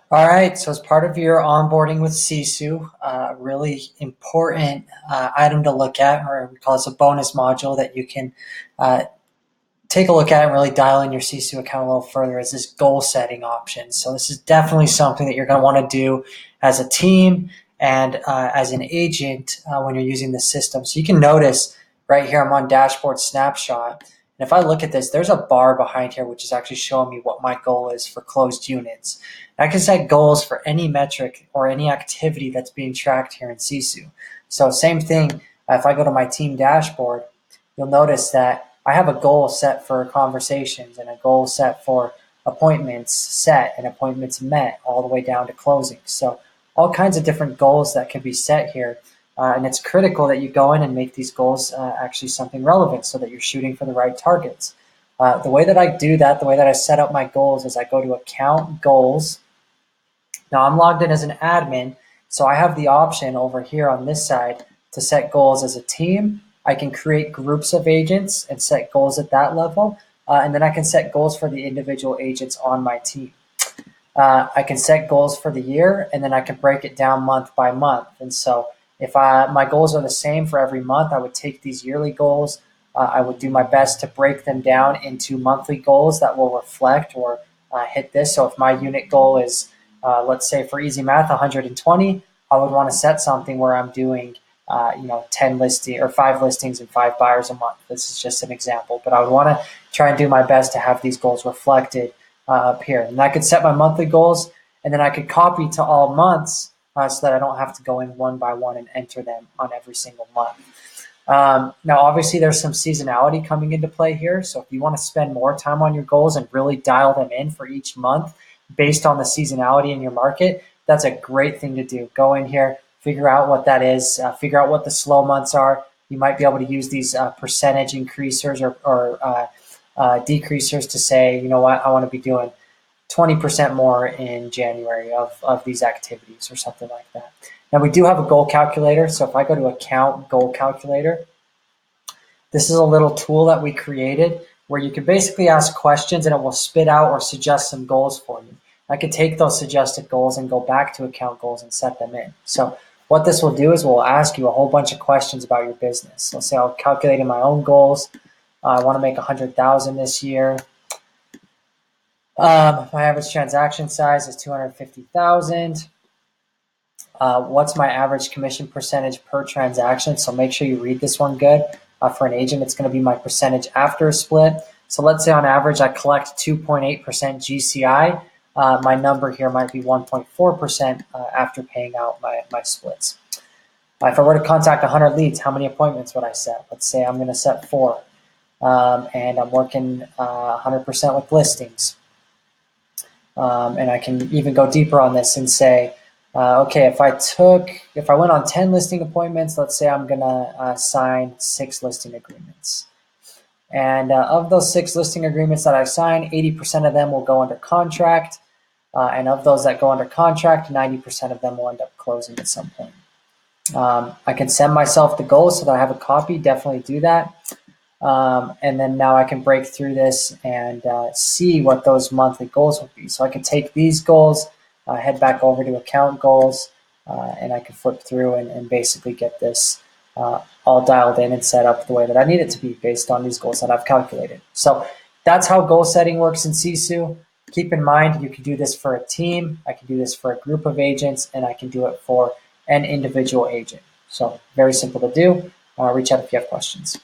All right, so as part of your onboarding with Sisu, a really important item to look at, or we call this a bonus module that you can uh, take a look at and really dial in your Sisu account a little further, is this goal setting option. So this is definitely something that you're going to want to do as a team and as an agent when you're using the system. So you can notice right here, I'm on dashboard snapshot. And if I look at this, there's a bar behind here, which is actually showing me what my goal is for closed units. I can set goals for any metric or any activity that's being tracked here in Sisu. So same thing, if I go to my team dashboard, you'll notice that I have a goal set for conversations and a goal set for appointments set and appointments met all the way down to closing. So all kinds of different goals that can be set here. And it's critical that you go in and make these goals actually something relevant so that you're shooting for the right targets. The way that I do that, the way that I set up my goals is I go to account goals. Now I'm logged in as an admin, so I have the option over here on this side to set goals as a team. I can create groups of agents and set goals at that level. And then I can set goals for the individual agents on my team. I can set goals for the year, and then I can break it down month by month. And so if my goals are the same for every month, I would take these yearly goals. I would do my best to break them down into monthly goals that will reflect or hit this. So if my unit goal is, let's say for easy math, 120, I would want to set something where I'm doing 10 listing or 5 listings and 5 buyers a month. This is just an example, but I would want to try and do my best to have these goals reflected up here. And I could set my monthly goals, and then I could copy to all months so that I don't have to go in one by one and enter them on every single month. Now, obviously, there's some seasonality coming into play here. So if you want to spend more time on your goals and really dial them in for each month based on the seasonality in your market, that's a great thing to do. Go in here, figure out what that is, figure out what the slow months are. You might be able to use these percentage increasers or decreasers to say, you know what, I want to be doing 20% more in January of these activities or something like that. Now we do have a goal calculator. So if I go to account goal calculator, this is a little tool that we created where you can basically ask questions and it will spit out or suggest some goals for you. I could take those suggested goals and go back to account goals and set them in. So what this will do is we'll ask you a whole bunch of questions about your business. So say I'll calculate in my own goals. I want to make 100,000 this year. My average transaction size is 250,000. What's my average commission percentage per transaction? So make sure you read this one good. For an agent, it's going to be my percentage after a split. So let's say on average, I collect 2.8% GCI. My number here might be 1.4% after paying out my splits. If I were to contact 100 leads, how many appointments would I set? Let's say I'm going to set 4. And I'm working 100% with listings. And I can even go deeper on this and say, okay, if I went on 10 listing appointments, let's say I'm gonna sign 6 listing agreements. And of those 6 listing agreements that I sign, 80% of them will go under contract. And of those that go under contract, 90% of them will end up closing at some point. I can send myself the goals so that I have a copy, definitely do that. And then now I can break through this and see what those monthly goals will be. So I can take these goals, head back over to account goals, and I can flip through and basically get this all dialed in and set up the way that I need it to be based on these goals that I've calculated. So that's how goal setting works in Sisu. Keep in mind, you can do this for a team, I can do this for a group of agents, and I can do it for an individual agent. So very simple to do. Reach out if you have questions.